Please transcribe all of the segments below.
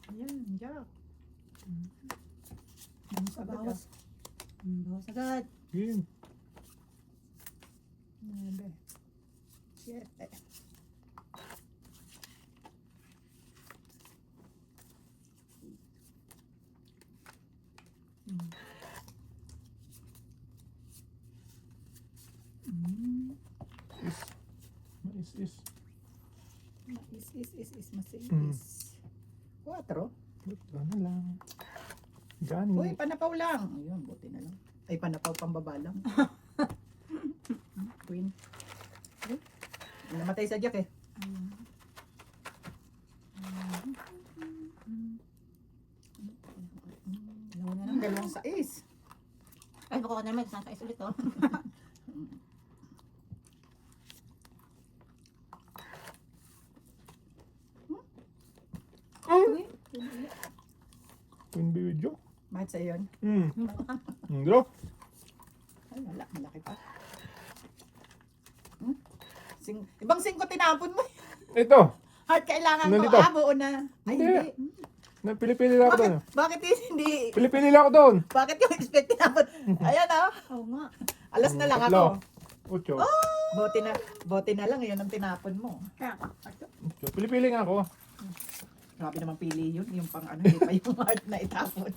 Ayan, Jack. Bawas. Bawas agad. Yun. 9, 7. Is. Masigis. 4. Ano lang. Gani. Uy, panapaw lang. Ayun, buti na lang. Ay, panapaw pambaba lang. Queen. Ay, namatay sa Jack eh. Dalawa na lang. Dalawang sais. Ay, makuha na naman. Isang size ulit, oh. Uy, Queen video. Bakit sa yun? Draw. Ay, wala. Malaki pa. Ibang 5 tinapon mo. Ito. At kailangan Nandito. ko, buo na. Ay, Hindi. hindi. Pili-pili lang ako doon. Bakit hindi? Pili-pili lang ako doon. Bakit yung expect tinapon? Ayan ah. oo nga. Alas na lang Tatlo. ako. 8. Bote na lang, yun ang tinapon mo. Pili-pili nga ako. Grabe naman pili yun, yung pang ano, hindi pa yung heart na itapon.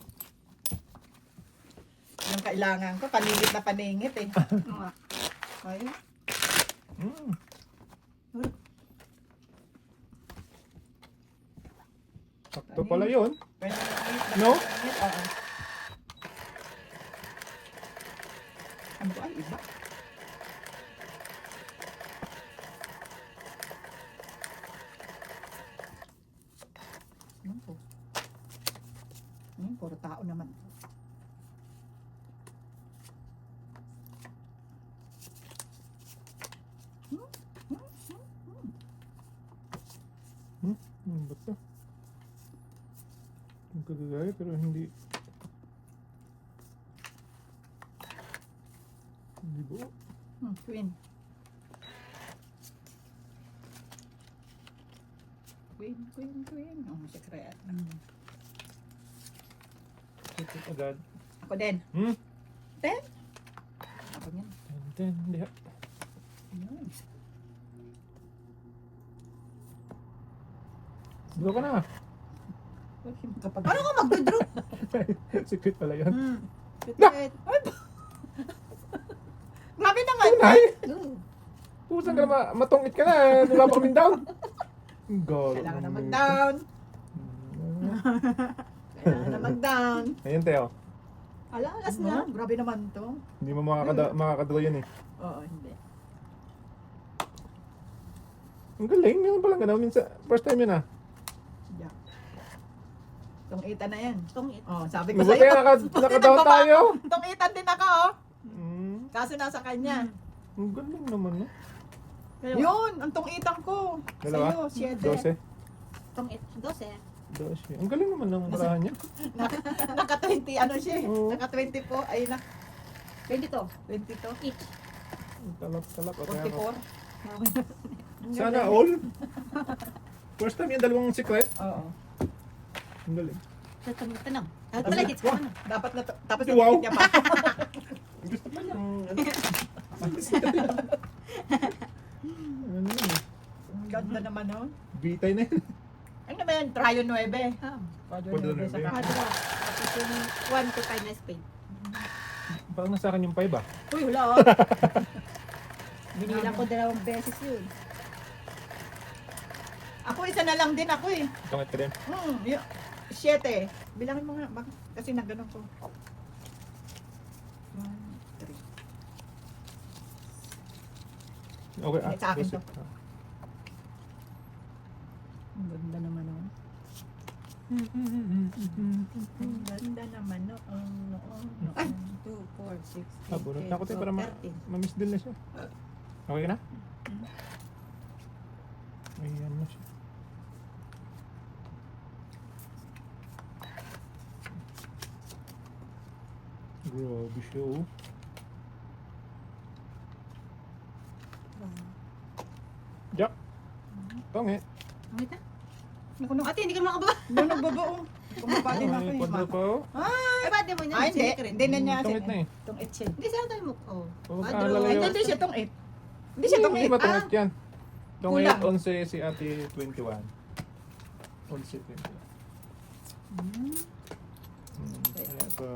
Yung kailangan ko, paningit na paningit eh. Oo nga. Ayun. Sakto pala yun. Paningit na No? paningit, oo. Ano ba? Ay, iba. Ano po? Puro tao naman. Ba't to? Yung kagagaya pero hindi. Hindi buo. Queen. Queen. Oh, secret. Ito agad. Ako din. 10? Ako yan. Hindi ha. Ayun. Draw ka na. Kapag... Paano ka mag-draw? Secret pala yun. Secret. Grabe naman. Ay! Oo. Pusan ka na matungit ka na. Wala pa kaming down. God. Kailangan na mag-down. Kailangan na mag-down. Ayun Teo. Alas na. Grabe naman to. Hindi mo makakadraw yun eh. Oo, hindi. Ang galing. Meron palang gano'n. Minsan, first time yun ah. Yeah. Tong 8 na yan. Tungit. Oh, sabi ko Mabuti sa'yo. naka-down tayo. Tong 8 din ako. Oh. Mm, Kaso nasa kanya. ang galing naman no. Yun, ang tong 8 ko. Dalawa? Sa'yo, 7. 12. Tungit. 12. 12. Ang galing naman ng marahan niya. Naka 20, ano siya eh. Oo. Naka 20 po. Ay, 22. 22. Each. Talap. 44. Sana all. First time yung dalawang secret. Oo. Ang galing. Tanong. Dapat pala hits ka na. Dapat na to. Tapos Wow. niya pa. Gusto pa niyang ano. Ano yun eh. Ang ganda naman, no? Bitay na yun. Ano naman yan? Trio 9. Ah. Quadro Quadro 9 sa nueve. kanya. Quadro. Tapos yung 1 to 5 na spade. Parang nasa akin yung 5 ah. Uy, wala oh. Binilang ko 2 beses yun. Ako isa na lang din ako eh. Tungit ka din. 7. Bilangin mo nga. Bakit? Kasi nagganon ko. 1, 3. Okay Sa akin to. ah. Ang ganda naman oh. Ang ganda naman noon. 2, 4, 6, 8, Bunot na ako tayo 10, para 13. ma-miss din na siya. Okay ka na? Ayan na siya. Grabe siya oh. Jack. Tongit. Pangit na. Ako na. Ate, hindi ka makababa. Doon nagbabaong. Bumaba din ako Ay, eh. kwadro pa oh. Ay, ba't di mo na? Ah, hindi. Hindi na niya. Tungit na eh. Itong 8 siya. Hindi, saan tayo mo? Oh. Oh, Quadro. lalayo. Hindi siya itong 8. Hindi siya itong Hindi 8. matungit yan. Tungit, Kulang. 11 si ate 21. 11, 21. Kaya ito.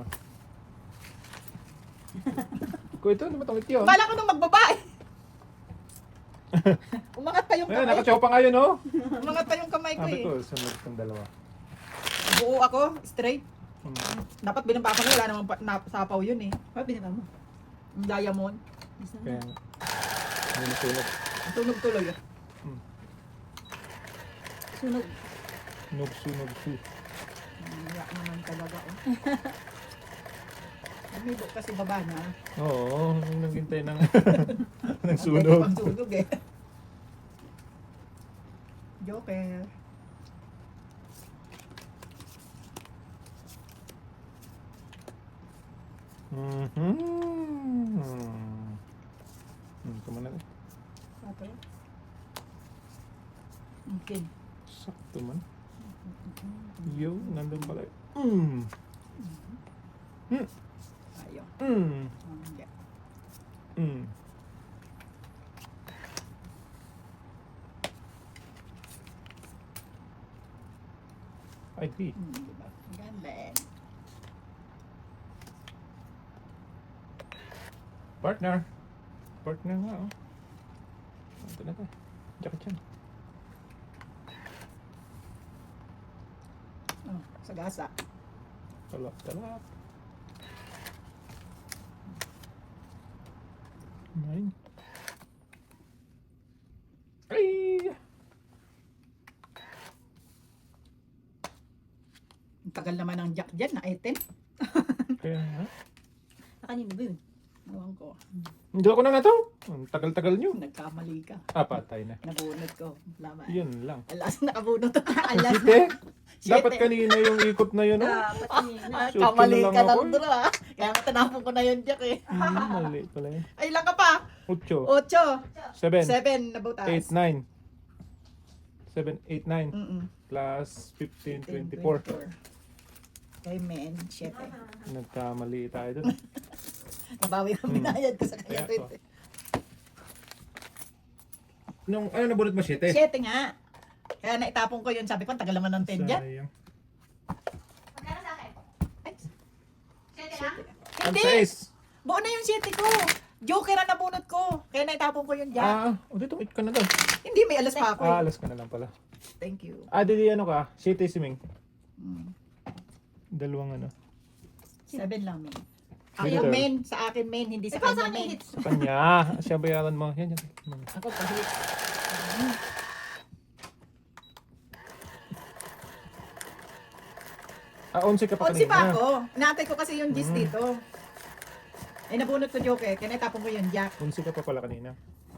Kung ito, hindi matungit yun. Bala ko nung magbabae. Umangat pa yung Ayan, kamay. nakachopa nga yun oh. Umangat pa yung kamay ko Sabi eh. ko, sunod itong dalawa. Buo ako, straight. Hmm. Dapat binaba ko na, wala namang nasapaw yun eh. Ba't binaba mo? Yung diamond. Isa Kaya, na. hindi nasunog. Tunog tuloy ah. Sunog. Sunog. Kaya naman talaga oh. Amibo kasi baba na. Oo, yung naghintay ng ng Ang sunog. pang sunog eh. Joker. Ito man na. Okay. Okay. Sakto man. Yo, nandun pala. Ayaw. Yeah. Ay, di. Diba? Galing. Partner. Partner nga, oh. Ito na tayo. Jackie Chan. Oh, sagasa. Talap. 9. Ay! Ang tagal naman ng jack dyan na item. Kaya nga. Sa kanino ba yun? Ewan ko. Hindi ako na nga to. Ang tagal-tagal nyo. Nagkamali ka. Patay na. Nabunot ko. Laman. Yun lang. Alas, nakabunot. Alas. Site? Shit Dapat eh. kanina yung ikot na yun, oh. Dapat kanina. Shoot Kamali ko na ka lang ako. lang dura. Kaya matanapon ko na yun, Jack eh. Mali pala yun. Ay, ilang ka pa? 8, 8. 7, 7 na butas. 8, 9. 7, 8, 9. Mm-mm. Plus 15, 24. Kay men, 7. Nagkamali tayo dun. Nabawi ang binayad ko sa Kaya kanya. to. Nung, ano nabunot mo, 7? 7 nga. Kaya naitapon ko yun. Sabi ko, ang tagal naman ng 10 dyan. Sayang. Magkano sa akin? Ay, Siyete lang? Ang Hindi! 6. Buo na yung 7 ko. Joker ang nabunot ko. Kaya naitapon ko yun dyan. Dito, 8 ka na daw. Hindi, may alas pa ako. Alas ka na lang pala. Thank you. Dili ano ka? 7 si Ming. Mm. Dalawang ano. 7 lang, men. Bitter. Ako, men. Sa akin, men. Hindi sa Ikaw kanya, sa akin men. hits. Sa kanya. Siya bayaran mo. Yan. Ako, kahit. 11 ka pa 11 pa kanina. ako. Naantay ko kasi yung gist dito. Ay, nabunot ko Joker. Kaya naitapon ko yun, Jack. 11 ka pa pala kanina.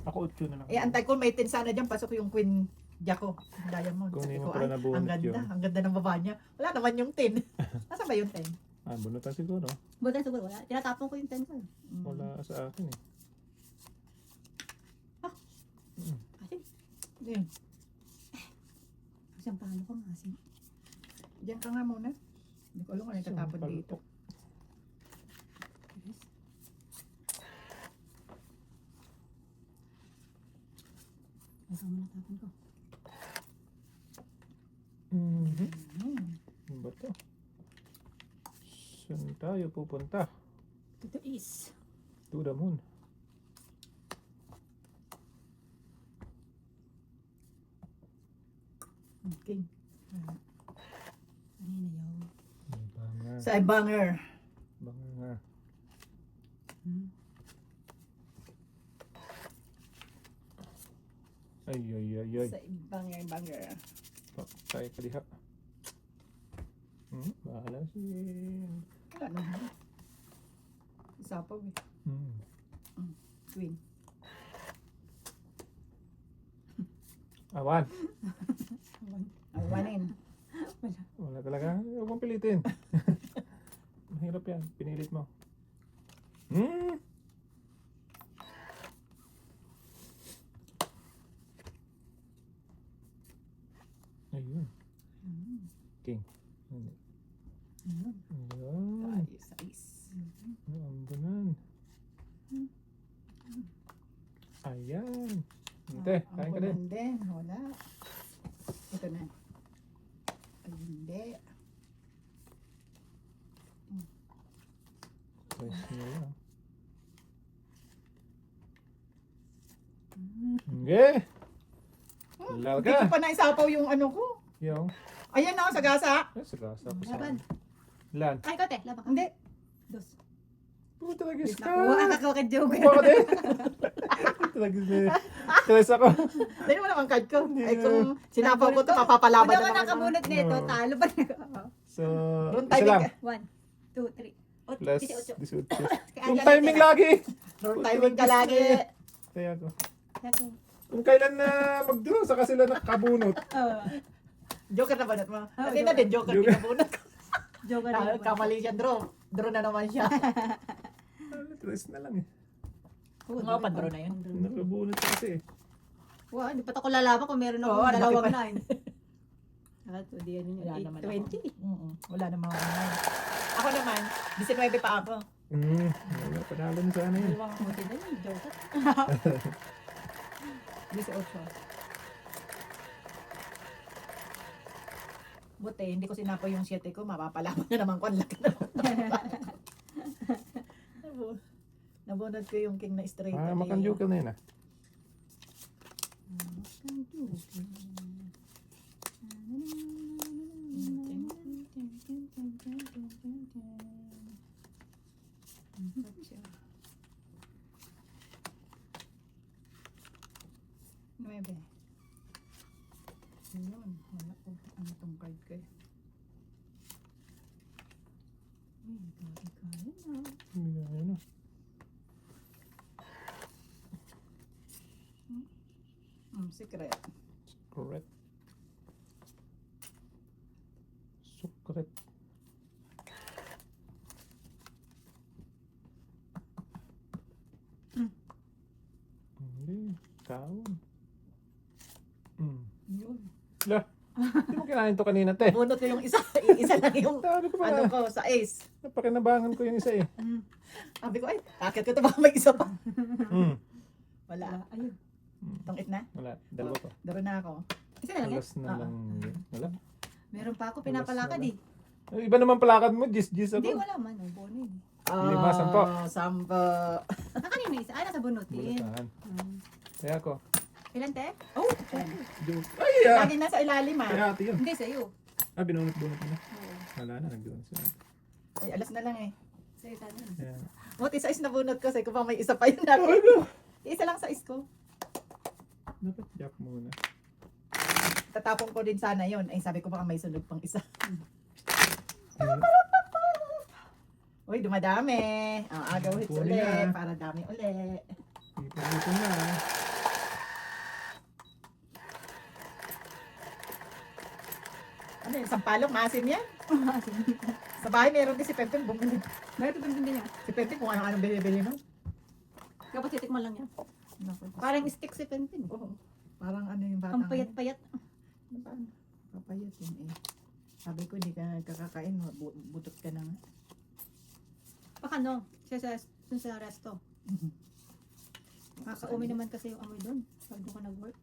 Ako 8 na lang. Eh, antay ko may 10 sana dyan. Pasok yung Queen Jack ko. Diamond. Kung Sabi hindi ko, mo pala ay, nabunot ang ganda. yun. Ang ganda ng baba niya. Wala naman yung 10. Nasaan ba yung 10? Bunutan siguro. Buta siguro wala. Tinatapon ko yung 10 ko. Mm. Wala sa akin eh. Kasi, Yun. kasi ang paano ko nga. Kasi, Diyan ka nga muna. Hindi ko alam kung ano yung tatapon dito. Basta mo natapon ko. Mhm. Hmm. Ano ba to? Saan tayo pupunta? Ito is. To the moon. Okay. Ano yun na yun? Banger. Sa banger. Banger. Ay. Sa banger. Tayo ka diha. Bahala si... Wala naman. Isapaw eh. Queen. Awan. Awanin. Wala talaga. Huwag mong pilitin. Mahirap yan. Pinilit mo. Ayun. Mm. King. Hindi. Ayun. Ayun. Tayo sa is. Ang ganun. Ayan. Ate, kain ka din. Din. Wala. Ito na. Ay, hindi. Rice nyo lang. Mm. Okay. Lal Hindi ko ka. pa naisapaw yung ano ko. Yung. Ayan na, sa gasa. Ay, sagasa ko Laban. saan. Lan. Ay, ikaw, te. Laban ka. Hindi. Dos. Puta nagis ka. Nakuha ka kay Joker. Kuha ko din. Puta nagis na. Stress ako. Dahil mo naman card ko. Hindi Ay, na. kung sinapaw ko to, papapalaban Una na ka naman. nakabunot nito, Oo. talo pa rin ako. So, Room isa timing lang. ka. 1, 2, 3. Plus 18. 18. Kaya Yung dyan, timing te. lagi. Room timing ka lagi. Kaya ko. Ako. Kung kailan na mag-draw, saka sila nakabunot. Oh, Joker na banat mo. Oo, Kasi na din, Joker Joker. pinabunot ko. Joker na naman. Kamali siya, draw. Draw na naman siya. Stress na lang eh. Oo, Mga pan-draw na yun. Nakabunot kasi eh. Wow, hindi pa ako lalaban kung meron Oo, akong laki dalawang pa. 9. Saka to, di ano Wala yun, naman 820. Wala namang online. Ako naman, 19 pa ako. Wala, panalo na sana yun. Dalawang buti na yun, Joker. 18. Buti, hindi ko sinapaw yung 7 ko, mapapalaman na naman ko. Ang laki na. Nabunod ko yung king na straight. Makan-joker na yun ah. Nuebe. Yun. Wala ko. Ano tong card ko eh. Bigay na. Secret. Secret. Secret. Hindi. Taon. Yun. Lah. Hindi mo kinain to kanina, te. Nabunod ko yung isa. Isa lang yung Sabi ko ano pa. ko sa ace. Napakinabangan ko yung isa eh. Sabi ko, ay, akit ko ito baka may isa pa. Wala. Ayun. Tongit na. Wala. Dalawa to. Daro na ako. Isa na lang yan. Alas na lang. yun. Wala. Meron pa ako, pinapalakad Alas eh. Yung iba naman palakad mo, gis-gis Hindi, ako. wala man. Oh, bono eh. 5, 10. 10. Ah, kanina isa. Ah, nasa bunutin. Bulatahan. Kaya ako. Ilan, te? Oh, Joke. Ay, ah! lagi nasa ilalim ah. Kaya ate yun. Hindi, sa'yo. Binunot-bunot mo na. Oo. Wala na, nag-bunot siya. Ay, alas na lang eh. Sa'yo, sana. Kaya. Buti sa is nabunot ko. Say ko pa may isa pa yun natin. Ano? Isa lang sa is ko. Dapat jump muna. Tatapon ko din sana yun. Ay, sabi ko baka may sunod pang isa. Uy, dumadami. Agawit Kunin ulit. na. Para dami ulit. Ipagluto na. Ano yun? Sampalok, maasim yan. Sa bahay meron din si Pempem. Bumili. Meron pa din yan. Si Pempem kung ano-anong bili-bili mo. Kapag titikman lang yan. Naku, Parang stick si Pentin. oo. Parang ano yung bata. Ang payat-payat. Paano? Papayat yun eh. Sabi ko hindi ka kakakain. Butot ka na nga. Baka no, siya sa resto. Kakaumi naman kasi yung amoy doon. Pag doon ka nag-work.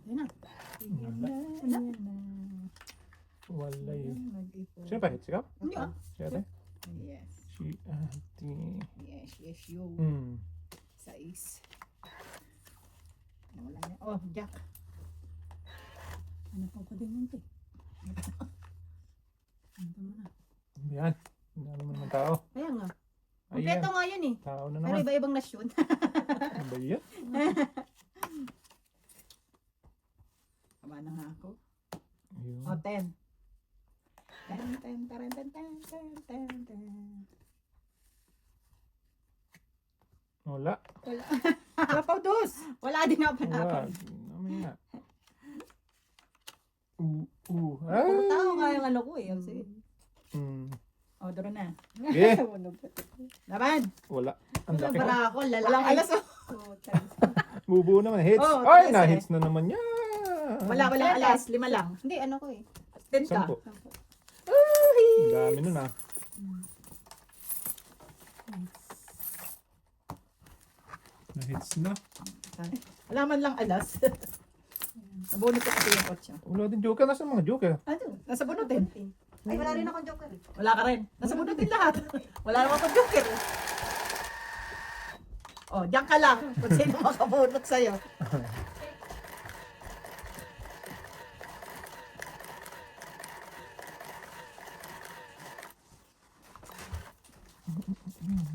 Ayun na. Wala. Wala yun. Sino pa hit? Sikaw? Hindi ah. Si ate? Yes. Si ate. Yes, yo. Hmm. Sais. Wala na. Oh, Jack. Ano pa ko din yun, te? Ano pa mo na? Yan. Hindi naman ng tao. Kaya nga. Ayan. Kompleto nga yun eh. Tao na Pero naman. iba-ibang nasyon. Ano ba yan? Tama na nga ako. Ayun. Oh, 10. 10. Wala. Kapaw dos. Wala din nga Wala. panapon. Mamaya. Puro tao nga yung ano ko eh. Sige. Hmm. Oh, duro na. Eh, Laban. wala. Ang laki. Para ako, lalaki. Walang alas. Oh. Oh, thanks. Bubuo naman. Hits. Oh, Ay, 13. na-hits na naman yan. Wala alas. 5 lang. Hindi, ano ko eh. 10 ka. 10. Sampo. Ang dami nun ah. Na-hits na. Wala man lang alas. Nabunot ko kasi yung 8. Wala din joker. Nasaan mga joker? Ano? Nasa bunutin. Ay, wala rin akong joker eh. Wala ka rin. Nasa bunutin lahat. Wala naman akong joker. Oh, diyan ka lang. Kung sino makabunot sa'yo. Hmm.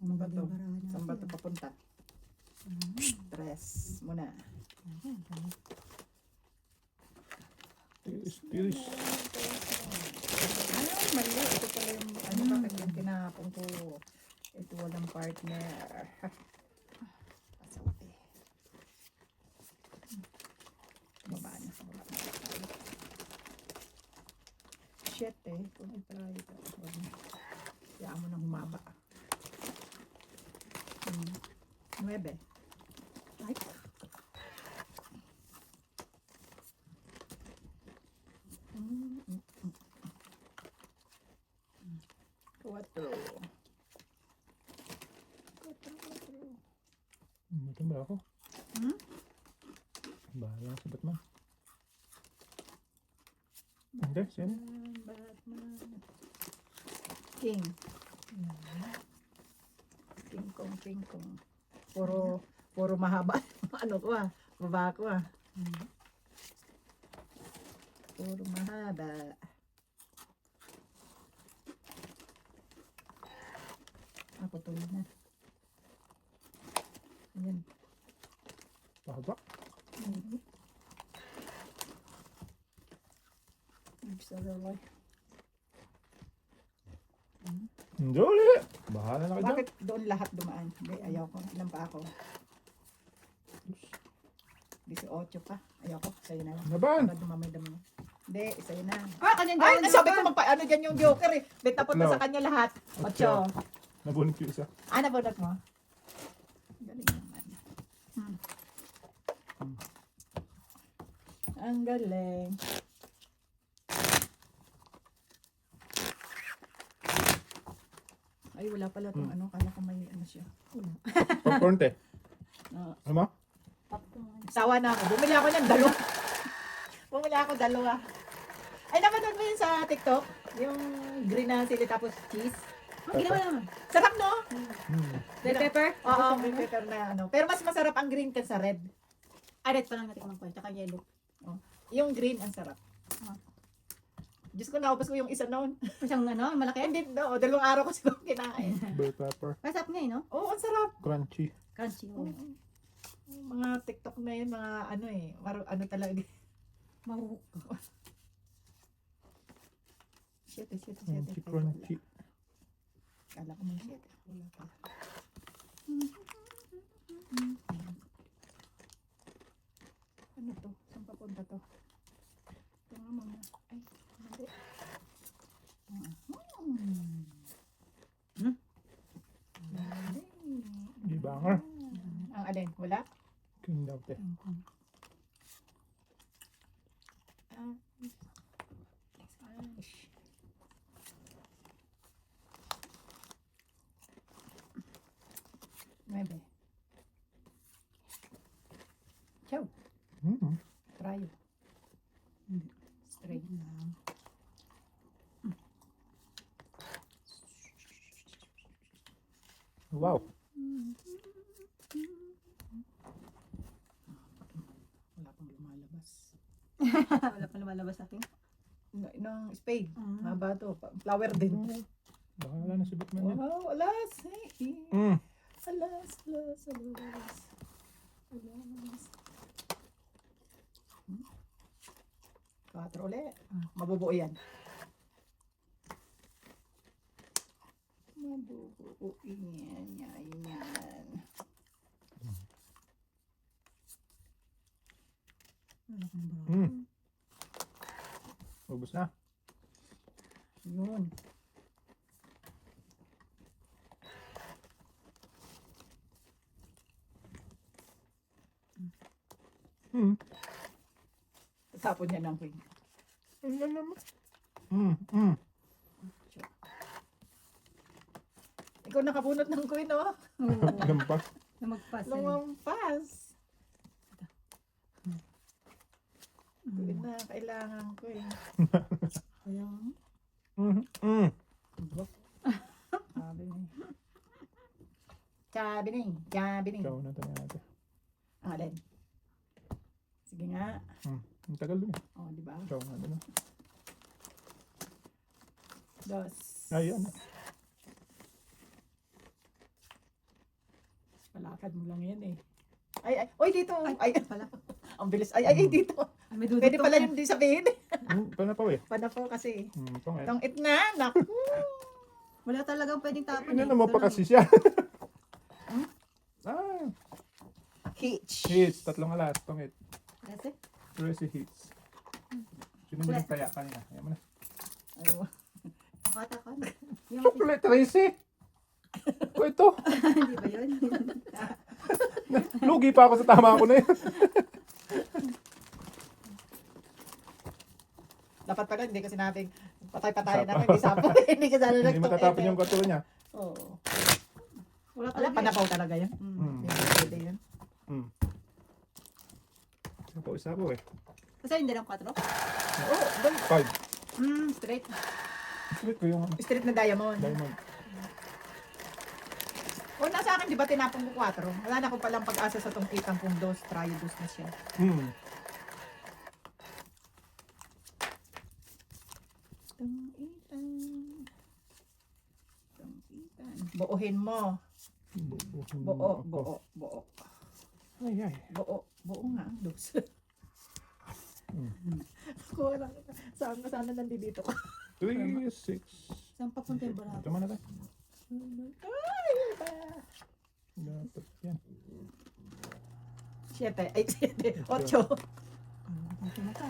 Ano ba? Bato. Magaling barahan Saan ba ito natin. papunta? Stress muna. Tiris. Ay, mali. Ito pala yung ano bakit yung tinapon ko. Ito walang partner. Pasawa eh. Baba na. Baba na. Shit eh. Kung i-try ito. Kaya mo nang humaba. 9. Ay, Quatro. Ito ba ako? Hmm? Bahala sa Batman. Hindi, sino? Batman. King. King Kong, King Kong. Puro mahaba. Ano ko ah. Baba ko ah. Puro mahaba. Ako tuloy na. Ayan. Pahaba. Nagsaraway. Hindi ulit. Bahala na ka dyan. Bakit doon lahat dumaan? Hindi, ayaw ko. Ilan pa ako? 18 pa. Ayaw ko. Sa'yo na lang. Laban. Para dumamay-dami. Hindi, sa'yo na. ah, kanyan Ay, daw. sabi ko magpa-ano dyan yung joker eh. Bet na punta No. sa kanya lahat. 8. Nabunot yung isa. Nabunot mo? Galing naman. Ang galing. Ay, wala pala itong ano. Kala ko may ano siya. Popcorn te. No. Ano mo? Sawa na ako. Bumili ako ng dalawa. Bumili ako dalawa. Ay, napanood mo yun sa TikTok? Yung green na sili tapos cheese. Ang ginawa naman. Sarap, no? Red pepper? Oo, green pepper na ano. Pero mas masarap ang green kaysa red. Ah, red pa lang natin ko. Tsaka yellow. Yung green ang sarap. Diyos ko, naubos ko yung isa noon. Isang ano, malaki. Hindi, no. 2 araw ko siguro kinain. Bell pepper. Masarap nga eh, no? Oo, ang sarap. Crunchy. Crunchy. Oo. Mga TikTok na yun, mga ano eh. Ano talaga. Mahuhuk ka. Shit. Crunchy. Kala ko may shit. Wala pa. Ano to? Saan papunta to? Ito nga mga. Ay, hindi. Di banger. Ang alin? Wala? King daw te. Ah. Spanish. Nueve. Ciao. Try. Straight lang. Wow. Wala pang lumalabas. Wala pa lumalabas sa akin. Ng spade. Ah. Haba to. Flower din. Bahala na si Batman yan. Wow, alas. Hey. Mm. Alas. Alas. 4 ulit. Mabubuo yan. Mabubuo yan. Yan. Wala kang barahan. Mm. Ubus na. Yun. Hmm. Tapon niya ng queen. Ano naman? Hmm. Ikaw nakabunot ng queen, oh. Lampas. Na magpas. Lumampas. Queen na kailangan ko eh. Kaya, Sabi ni. Sabi ni. Sabi ni. Ikaw na tayo natin. Alin? Sige nga. Ang tagal dun eh. Oh, di ba? Ikaw na dun. Dos. Ayan. Palakad mo lang yan eh. Ay, oy dito. Ay, pala. ang bilis. Ay, dito. May dudot Pwede to. pala yung di sabihin. Panapaw eh. Panapo kasi. Pangit. Tong itna, naku. Wala talagang pwedeng tapon Ano eh. naman Ito pa lang kasi siya? Hmm? Ah, Hitch. hits. Tatlong alas. Pangit. eh. Kasi, Tracy hits. Sino mo yung taya kanina? Ayan mo na. Ayun. makatakon. Yung, Chocolate Tracy! O ito. hindi ba yun? Lugi pa ako sa tama ko na yun. Dapat pala hindi ko sinabing patay-patay na rin. Hindi sapo. Hindi ka sana Hindi nagtok. matatapon yung katulad niya. Oo. Wala Wala, talaga. panapaw talaga yun. Hmm. Hindi pwede yun. Napawis ako eh. Kasi hindi lang 4. Oo, doon. 5. Straight. Sweet ko yung Straight na diamond. diamond. O nasa akin, di ba tinapong ko 4? Wala na ko palang pag-asa sa tong 8 kung dos, try dos na siya. Tong itan. Tong itan. Buuhin mo. Buo. Ay, ay. Buo nga ang dos. Kuha lang kita. Sana nandito ka. 3, 6. Saan papunta yung barato? Ito man na tayo. Ay, iba. Dapat yan. 7. Ay, 7. 8. Ito na ka.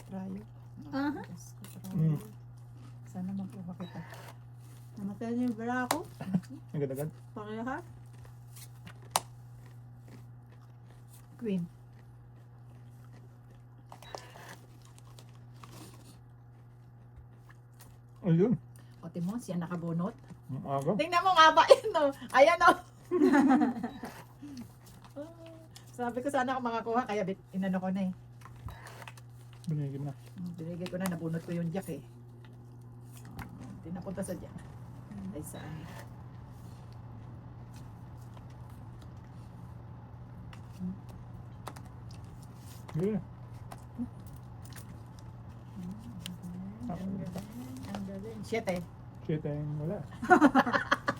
Try. Aha. Sana makuha kita. Namatay niya yung barako. Agad-agad. Pareha. Queen. Ayun. O, Timon, siya nakabunot. Ang aga. Tingnan mo nga ba yun, no? Ayan, no? Sabi ko sana ako makakuha, kaya inano ko na eh. Binigyan na. Binigay ko na, nabunot ko yung jack eh. Tinapunta sa jack. Ay, saan? Yun. Ang galing. 7. Shit ay wala.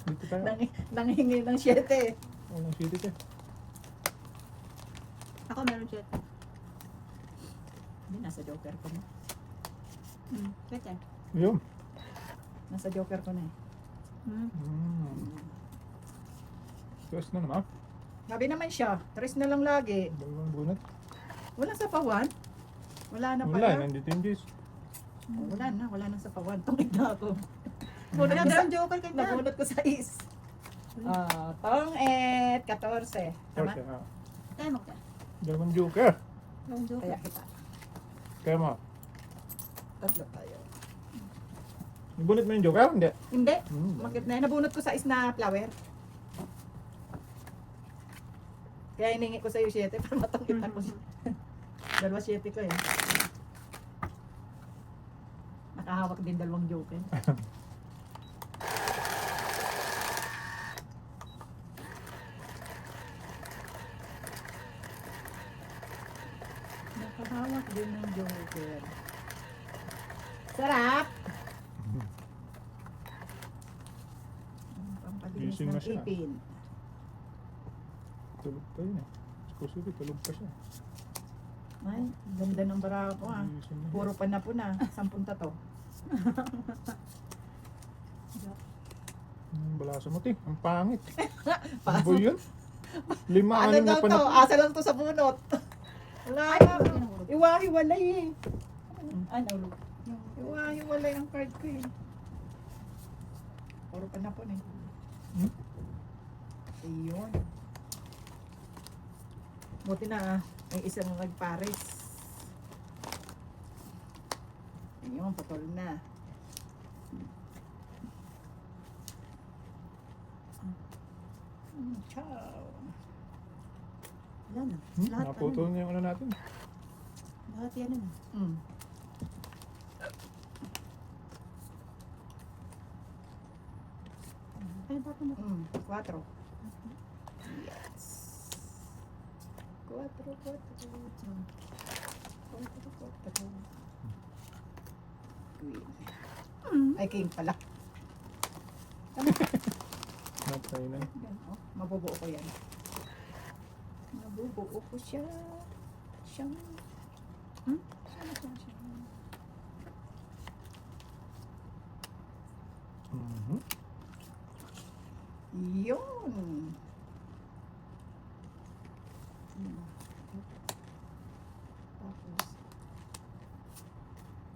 Dito tayo. Nanghingi ng 7. Walang shit ito. Ako meron chat. Hindi, nasa joker ko na. Kaya. Ayun. Nasa joker ko na eh. Tapos na naman. Sabi naman siya, 3 na lang lagi. Dalawang bunot. Wala sa pawan. Wala na Wala, pala. nandito yung juice. Oh, wala na sa pawan. Tungin na ako. Wala Bunot ko sa, na joker kay Dan. nabunot ko sa is. Tong 14. Tama? Torse, ah. Tayo magka. Dalawang joker. Yung joker. Kaya kita. Kaya mo. Tatlo tayo. Bunot mo yung joker? Hindi. Hindi. Hmm. Bakit na? Nabunot ko sa is na flower. Kaya hiningi ko sa iyo 7 para matangkit ako. Dalawa 7 ko eh. Nakahawak din 2 joker. Nakahawak din ng joker. Sarap! Pampalinis Gising ng na siya. ipin. Tulog pa yun eh. Supposedly, tulog pa siya. Ay, ganda ng barako ah. Gising na. Puro panapuna. 10 tato. Balasa mo, ti. Ang pangit. Ano Paso. ba yun? Lima, Ano anim na daw pa to? na. Asa lang to sa bunot. Wala Ay, na. bakit nahulog? Iwahiwalay eh. Ay, nahulog. Iwahiwalay ang card ko eh. Puro panapon eh. Hmm? Ayun. Buti na may isang nagpares. Ayun, patol na. Ciao. Wala na. Hmm? Lahat Naputol ano, na yung ano natin. lahat yan na. Mm. Ay, bakit mo? 4. Yes. 4. 4. 4. Queen. Ay, king pala. Napay na. Yan, oh. Mabubuo ko yan. Mabubuo ko siya. Siyang. Siyang. Mhm. Yun. Tapos.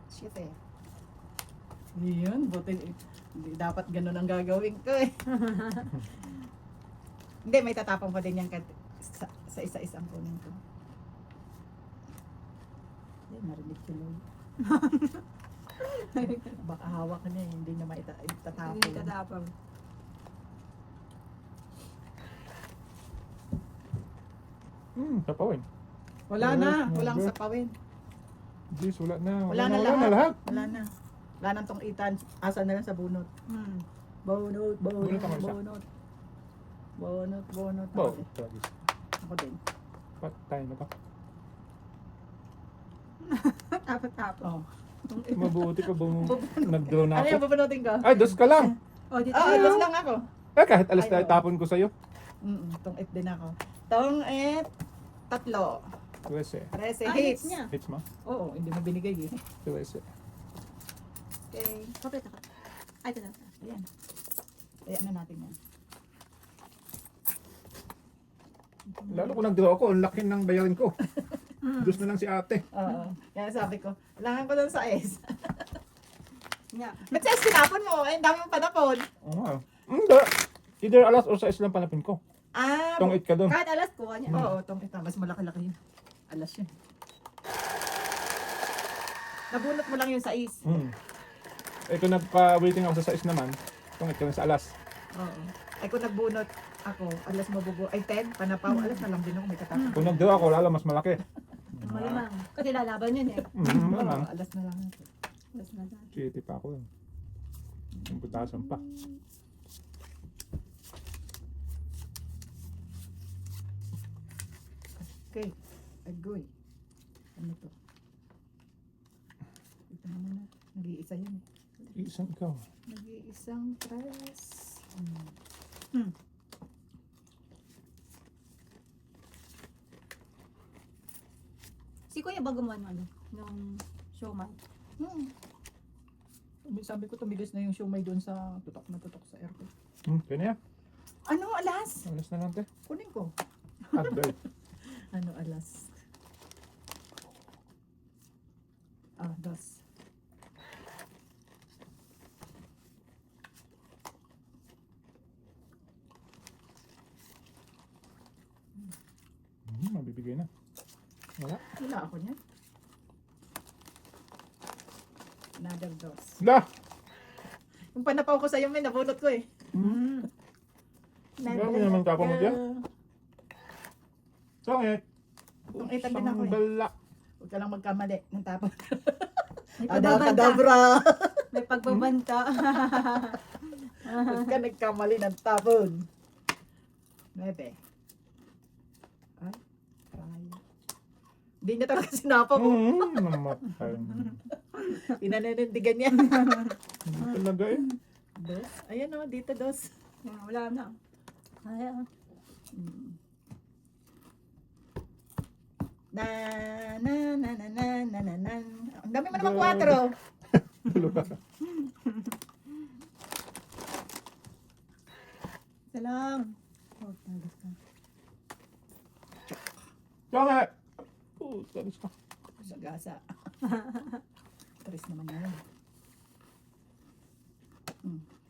Shit eh. Yun, buti. Hindi dapat ganun ang gagawin ko eh. Hindi, may tatapang pa din yan sa isa-isang kunin ko. Hindi, narinig tuloy. Baka hawak niya eh, hindi niya maitatapon. Hindi tatapang. Tapawin. Wala Yes, na, my walang God. sapawin. Jeez, wala na. Wala na Wala na lahat. lahat. Wala na. Wala nang tong itan. Asa na lang sa bunot. Bunot, bunot, Bunot ako isa. bunot. Bunot, bunot. Ako Wow. din. Tragis. Ako din. Patay na to. Tapang. Oh. Mabuti ka bang nag-draw na Ano yung ako? bubunutin ko? Ay, dos ka lang. Oh, dito. Ah, alas lang ako. Eh, kahit alas Ay, tayo oo. tapon ko sa'yo. Tong it din ako. Tong it, 3. Tuwese. 13 Ah, hits. hits niya. Hits mo? Oo, hindi mo binigay eh. Tuwese. Okay. Kapit ako. Ay, ito na. Ayan. Ayan na natin yan. Lalo kung nag-draw ako, ang laki ng bayarin ko. Dos na lang si ate. Oo. Kaya sabi ko, kailangan ko doon sa S. Nga. Ba't sa S tinapon mo? Eh, ang dami mong panapon. Oo nga. Hindi. Either alas o sa is lang panapin ko. Ah, Tong 8 ka doon. Kahit alas, kuha niya. oo, tong ito. Mas malaki-laki yun. Alas yun. Nabunot mo lang yung sais. Eh kung nagpa-waiting ako sa 6 naman, tong 8 ka lang sa alas. Oo. Ay kung nagbunot ako, alas mabubu. Ay 10, panapaw. Alas na lang din ako may katapos. Kung nag-draw ako, lalo mas malaki. Malamang. Kasi lalaban yun eh. Malamang. Alas na lang. Alas na lang. Chiti pa ako yun. Yung butasan pa. Okay. Agoy. Ano to? Ito na muna. Nag-iisa yun eh. Isang ikaw. Nag-iisang press. Si Kuya ba gumawa ng ano? Nung showman? Sabi ko tumigas na yung siomay doon sa tutok na tutok sa aircon. Kaya na yan. Ano alas? Alas na lang te. Kunin ko. Aday. Ano alas? Ah, dos. Mabibigay na. Wala. Wala ako niyan. Another dos. Lah! Yung panapaw ko sa'yo, may nabunot ko eh. Grabe naman kapwa mo dyan. Sangit. Itong itan din ako eh. Bala. Huwag ka lang magkamali ng tapon. May pagbabanta. Adabra! May pagbabanta. Huwag ka nagkamali ng tapon. 9. Ay, kaya. Hindi niya talaga sinapa ko. Namatay. Pinananindigan niya. Hindi talaga eh. Dos. Ayan o, dito dos. Wala na. Ay, Na na na na na na na na. Ang dami mo naman 4. Dalawa. Isa lang. Oh, tagas ka. Kaya nga. Talis ka. Sa gasa. Tres naman yan.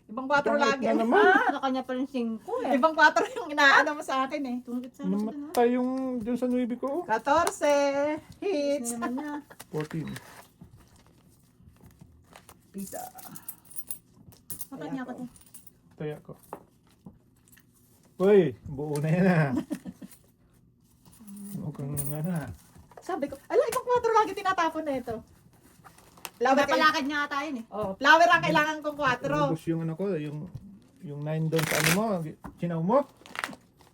Ibang 4 Pangit lagi. na naman. Sa kanya pa rin 5 eh. Ibang 4 yung inaano mo sa akin eh. Tungkit sana ko doon. Namatay yung dyan sa 9 ko. 14 hits. Naman na. 14. Pizza. Dapat niya ako din. Taya ko. Uy, buo na yan ah. Mukhang ano ah. Sabi ko, ala, ibang 4 lagi tinatapon na ito. Flower, Napalakad nga tayo eh. oh, flower ang kailangan kong 4. Ubus yung ano ko, yung 9 doon sa ano mo, sinaw mo.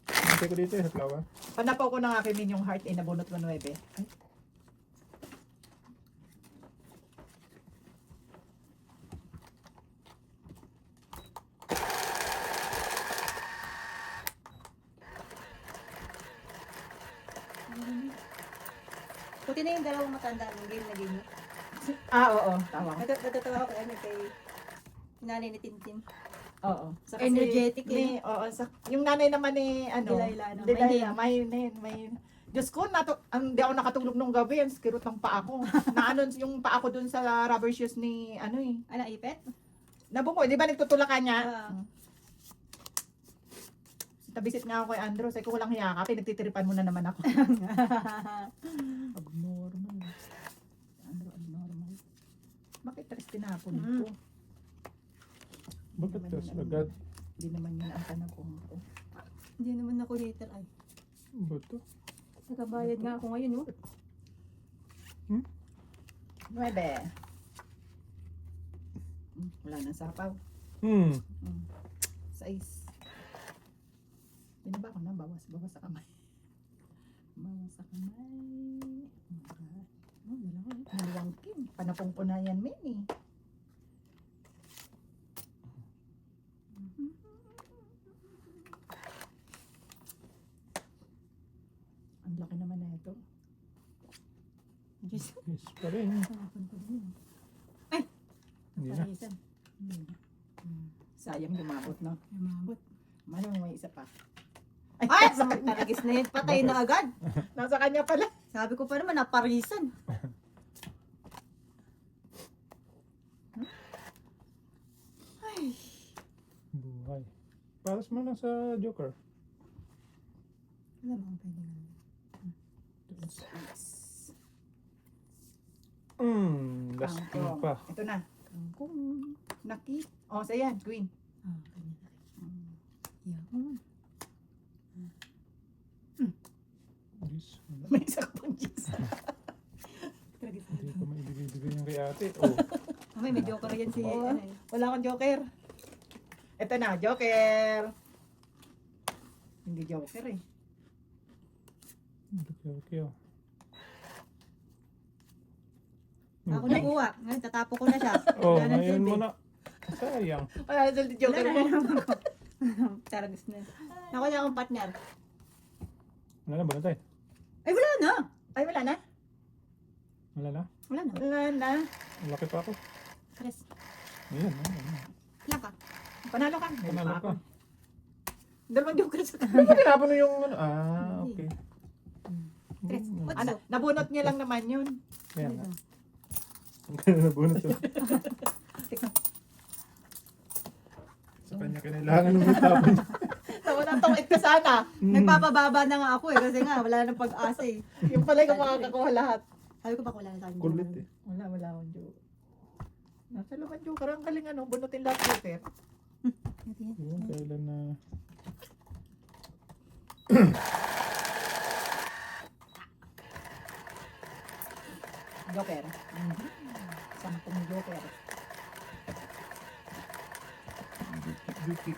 Hintay ko dito sa flower. Panapaw ko na nga kay Min yung heart nabunot mo 9. Ay. Puti na yung dalawang matanda ng game na game. Ah, oo, tama. Natatawa ako kay nanay ni Tintin. Oo. Sa Energetic ni, oo, yung nanay naman ni ano, Delilah, no? Delilah, may Diyos ko, hindi ako nakatulog nung gabi, ang skirot ng paa ko. Naano yung paa ko dun sa rubber shoes ni, ano eh. Ano, ipet? Nabungo, di ba nagtutulakan niya? Ah. Tabisit nga ako kay Andrew, sabi ko walang hiya ka, pinagtitiripan mo na naman ako. Abnormal. Andrew, abnormal. Bakit tres tinapon ko? Bakit tas agad? Hindi naman yun ang tanong ko. Hindi naman ako later ay. Bato? Nakabayad nga ako ngayon, oh. 9. Wala nang sapaw. 6. Hindi na ba ako na? Bawas sa kamay. Bawas sa kamay. Dalawang king. Panapong po na yan, Mini. Ang laki naman na ito. Diyos. Yes pa rin. Ay! Hindi na. Parisan. Sayang lumabot, no? Lumabot. Manong may isa pa. Ay! nasa kanya. Taragis na yun. Patay na agad. Nasa kanya pala. Sabi ko pa naman, naparisan. Ay. Buhay. Paras mo lang sa Joker. Wala bang pwede nga. Last Kangkong. king pa. Ito na. Kangkong. Naki. O, sa yan. Queen. Ah, kanya na. Yan. Yes. May isa ka pang Diyos. Hindi ko maibigay-bigay yung kay ate. Oh. May joker yan si... Oo. ano eh. Wala akong joker. Ito na, joker. Hindi joker eh. Okay. Ako nakuha. Ngayon, tatapo ko na siya. Oh, Wala nang ngayon silbi. mo na. Sayang. Wala na yung joker mo. Taragis na. Nakuha niya akong partner. Wala na ba na tayo? Ay, wala na. Ay, wala na. Wala na? Wala na. Wala na. Malaki pa ako. Chris. Ayan. Wala ka. Panalo ka. May Panalo pa ka. ako. Dalawang joker sa Ano ba tinapon mo yung ano? Ah, okay. Tres. Hmm. What's Ano, up? nabunot niya lang naman yun. Kaya nga. Ang ganda na bonus yun. Sa kanya kailangan ng matapon. Tawa na tong ka sana. Nagpapababa na nga ako eh. Kasi nga, wala nang pag-asa eh. Yung pala yung makakakuha lahat. Sabi ko pa wala na tayong Kulit eh. Wala akong joker. Nasa laman joker. Ang galing ano, bunutin lahat joker. Yun, kailan na... Joker. Sampung joker. Duki.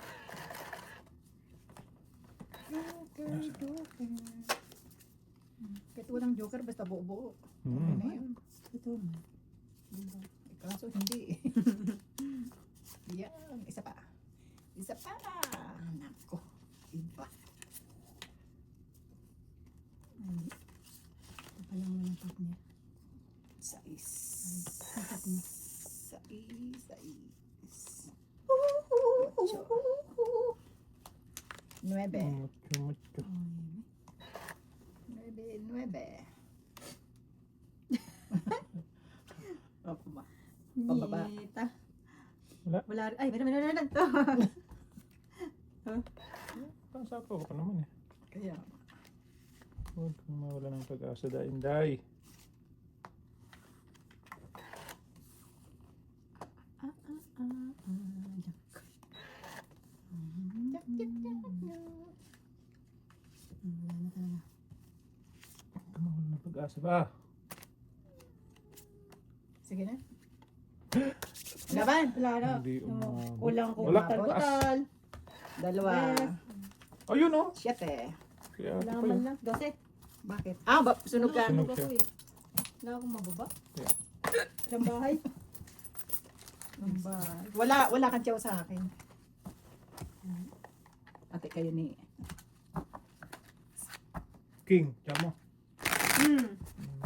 Joker. Kahit walang joker, basta buo-buo. Okay Hmm. na yun. Ito. Eh, kaso hindi. Yan. Isa pa. Isa pa. Nako. Iba. Ay. Ito pa lang walang partner. Sais. Dapat na. Sais. Nuebe. Mucho. Ay. Nuebe. 9. Opo ba? Pababa. Nita. Wala. Wala. Ay, meron to. Pasapo ko pa naman eh. Kaya, Huwag kang mawala ng pag-asa, Dainday. Wala na talaga. Huwag kang mawala ng pag-asa ba? sige na. Laban. Wala na. Hindi umabot. Kulang ko. Wala. Butal. 2. Yes. Ayun oh. 7. Kaya Wala ate pa man yun. lang. 12. Bakit? Sunog ka. Sunog. Sunog ako eh. Wala akong mababa. Yeah. Ilang bahay. Wala kang tiyaw sa akin. Ate kayo ni. King, tiyan mo.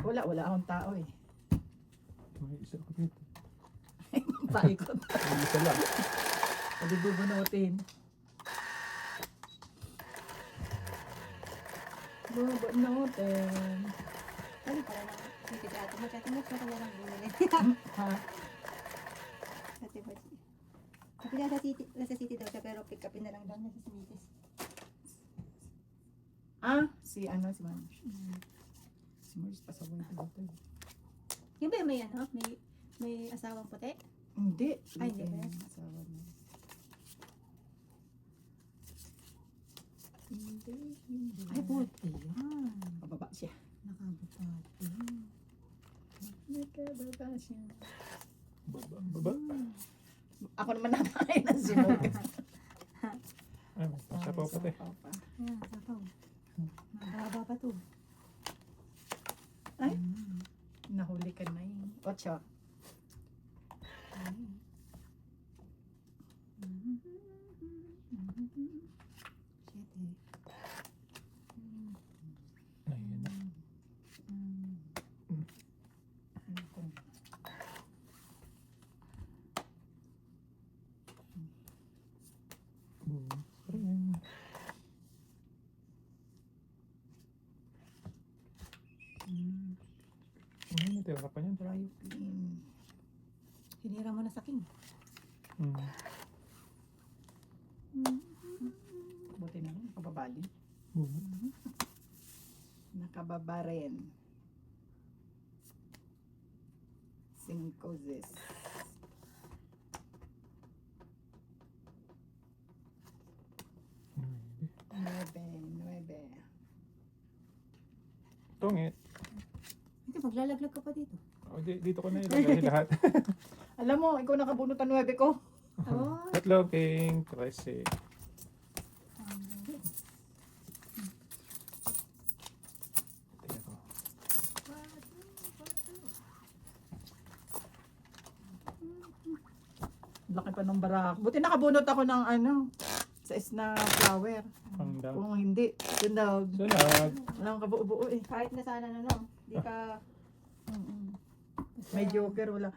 Wala akong tao eh. May isa ko dito. Paikot. May isa lang. Pwede bubunutin. Bubunutin. Ano pala lang. Sige, ate mo. Ate mo. Ate mo lang bumili. Ha? Ate mo. Sabi niya nasa city daw siya pero pick upin na lang daw niya sa Simitis. Si Marge. Si Marge pasaway dito. Yung ba may ano? May asawang puti? Hindi. Ay, hindi ba yan? Asawa mo. Ay, puti yan. Pababa siya. Nakabutati. Nakababa siya. Baba. Ako naman nakain ng sunog. Ay, may pasapaw pa tayo. Ayan, sapaw. Mababa pa to. Ay. Nahuli ka na eh. 8. Ayun na. Ayun. Ayun, natira ka pa niyan. Hinira mo na sa king. Buti naman. Nakababa din. Nakababa rin. 5 zis. Nueve. Tungit. Hindi, maglalaglag ka pa dito. Oh, dito ko na ilagay lahat. Alam mo, ikaw nakabunot ang 9 ko. Oh. Tatlo, King, 13. Tingnan ko. Laki pa ng barak. Buti nakabunot ako ng sa na flower. Ang daw. Kung hindi, yun daw. Salag. Walang kabuo-buo eh. Kahit na sana no. Di ka... May joker, wala.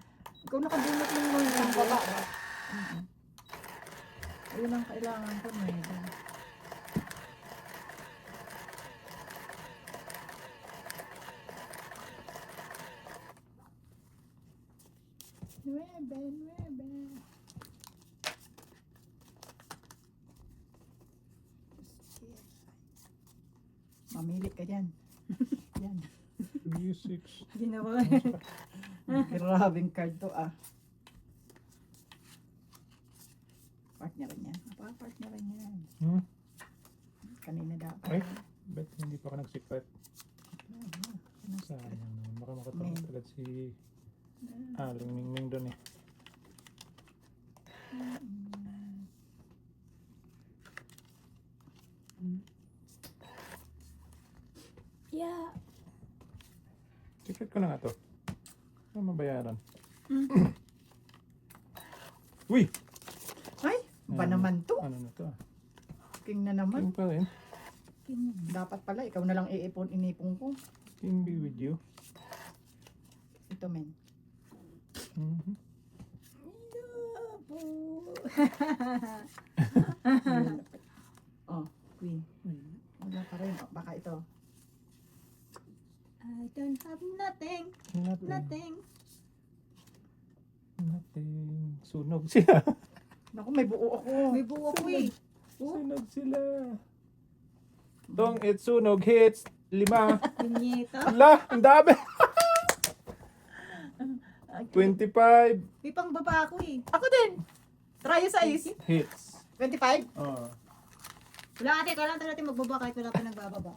Ikaw nakabunot ng mga baba. Ayun ang kailangan ko na eh. Nuebe. Mamili ka dyan. Yan. 3, 6. Ginawa. Grabing card to Part niya rin yan. Part niya rin yan. Kanina dapat. Ay, ba't hindi pa ka nagsipat? Sayang naman. Baka makatulog agad si Aling Mingming doon eh. Yeah. Secret ko na nga to. Ano mabayaran? Uy! Ay, ba naman to? Ano na to? King na naman. King pa rin. Dapat pala, ikaw na lang inipon ko. King be with you. Ito men. Oh, queen. Wala pa rin. Oh, baka ito. I don't have nothing. Nothing. Nothing. Sunog sila. Naku, may buo ako. May buo ko eh. Sunog sila. Tong it sunog hits 5. Pinyeta. Ala, ang dami. 25 May pang baba ako eh. Ako din. Try your size. hits. 25. Oh. Wala ate, kailangan talaga natin magbaba kahit wala pa nagbababa.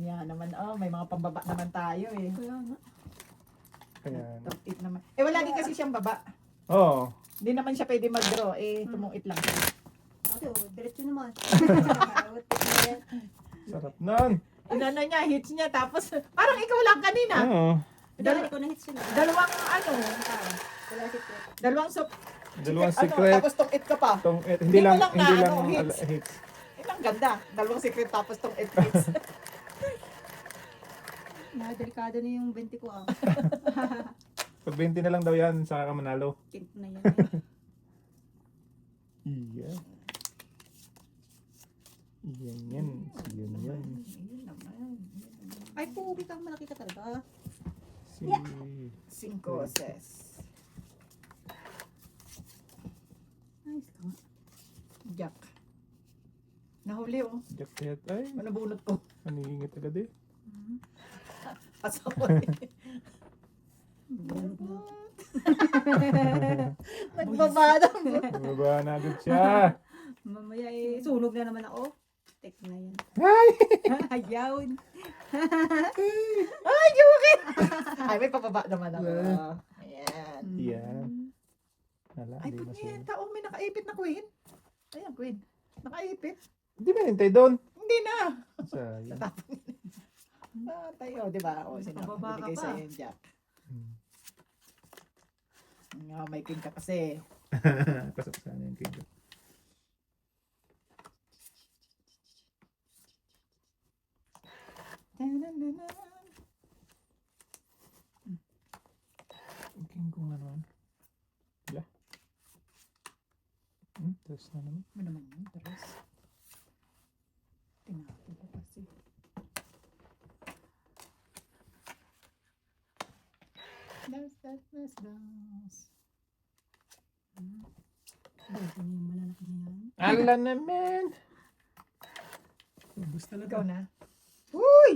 Yan naman. Oh, may mga pambaba naman tayo eh. Kaya nga. Kaya, Top 8 naman. Eh, wala din kasi siyang baba. oh. Hindi naman siya pwede mag-draw. Eh, tumungit lang siya. Ate, diretso naman. Sarap nun. Inano niya, hits niya. Tapos, parang ikaw lang kanina. Oo. Dahil ko na hit sila. Dalawang ano, Wala si Pet. dalawang Dalawang ano, secret. tapos tong it ka pa. Tong it. Hindi Hindi mo lang, lang na, hindi lang ano, hits. hits. Eh, ang ganda. Dalawang secret tapos tong it hits. Delikado na yung 20 ko ah. Pag 20 na lang daw yan, saka ka manalo. Tint na yan. Iya. Yan yan. Yan yan. Ayun naman. Ay, pugi ka, malaki ka talaga. Si... 5 ses. Nice ka. Jack. Nahuli oh. Jack Tet. Ay, Ano bunot ko? naningit agad eh. Pasok ko eh. Nagbabada mo. Bumaba na agad siya. Mamaya eh, sunog na naman ako. Tek na yan. Ay! Ayaw. Ay, Yuki! Ay, may papaba naman ako. Ayan. Yan. Hala, Ay, hindi punyeta. Oh, may nakaipit na queen. Ayan, queen. Nakaipit. Hindi ba nintay doon? Hindi na. Sayang. Natapon. Tayo, di ba? O, sino? Pababa ka Binigay pa. sa'yo yung Jack. Hmm. Nga, may queen ka kasi. Pasok sana yung kid. King kung ano. Wala. Tapos na naman. Ano naman yun, Teres? Tinapon ko kasi. Das. Dito na yung malalaki na yan. Ala naman! Ubus Ikaw talaga. na. Uy!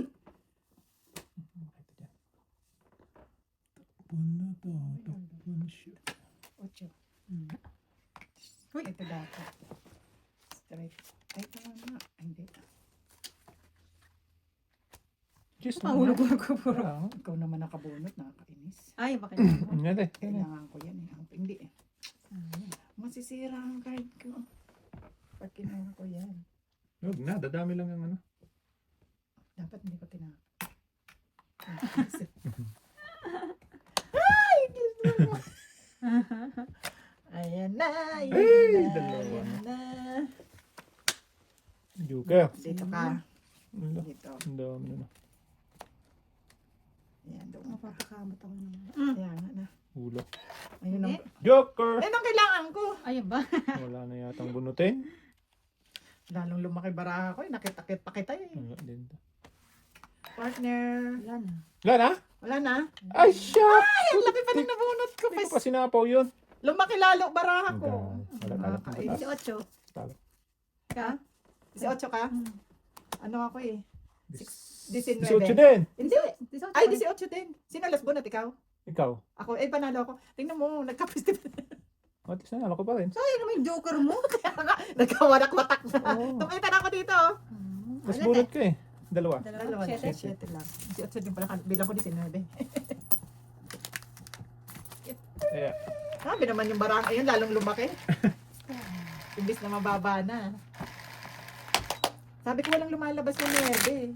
Wala to. Takpan siya. 8. Uy. Ito dapat. Straight. Ay, tama na. Ay, hindi. Just Pahulog ko puro. Ikaw naman nakabunot, nakakainis. Ay, bakit? Yan eh. Kailangan ko yan eh. Hindi eh. Masisira ang card ko. Pag kinuha ko yan. Huwag na, dadami lang ang ano. Dapat hindi ko tinapon. Ay! Gusto mo. Ayan na. Ayan Ay, na. dalawa Ayan na. Joker. Dito ka. Wala. Dito. Ang dami na. Ayan, doon ka. Mapapakamot ako naman. Ayan na. Hula. Ayun ang... Joker! Ayun ang kailangan ko. Ayun ba? Wala na yatang bunutin. Lalong lumaki baraha ko. Nakita-kit pa kita eh. Wala din. Partner. Wala na. Wala na? Wala na. Ay, siya! Ay, ang laki pa ng nabunot ko. Hindi ko pa sinapaw yun. Lumaki lalo baraha ko. Wala talak. Nakakainis. 18. Talak. Ka? 18 ka? Ano ako eh? 19. 18 din. Hindi. 18. Ay, 18 din. Sino last bunot? Ikaw? Ikaw. Ako, eh, panalo ako. Tingnan mo, nagkapis din. At least nanalo ko pa rin. Sayang naman yung joker mo. Nagkawanak-watak na. Oo. Tumita na ako dito. Mas bunot ko eh. Dalawa. Dalawa na. Siyete. 7 lang. 18 din pala. Bilang ko 19. Kaya, Sabi naman yung barang. Ayun, lalong lumaki. Imbis na mababa na. Sabi ko walang lumalabas na 9.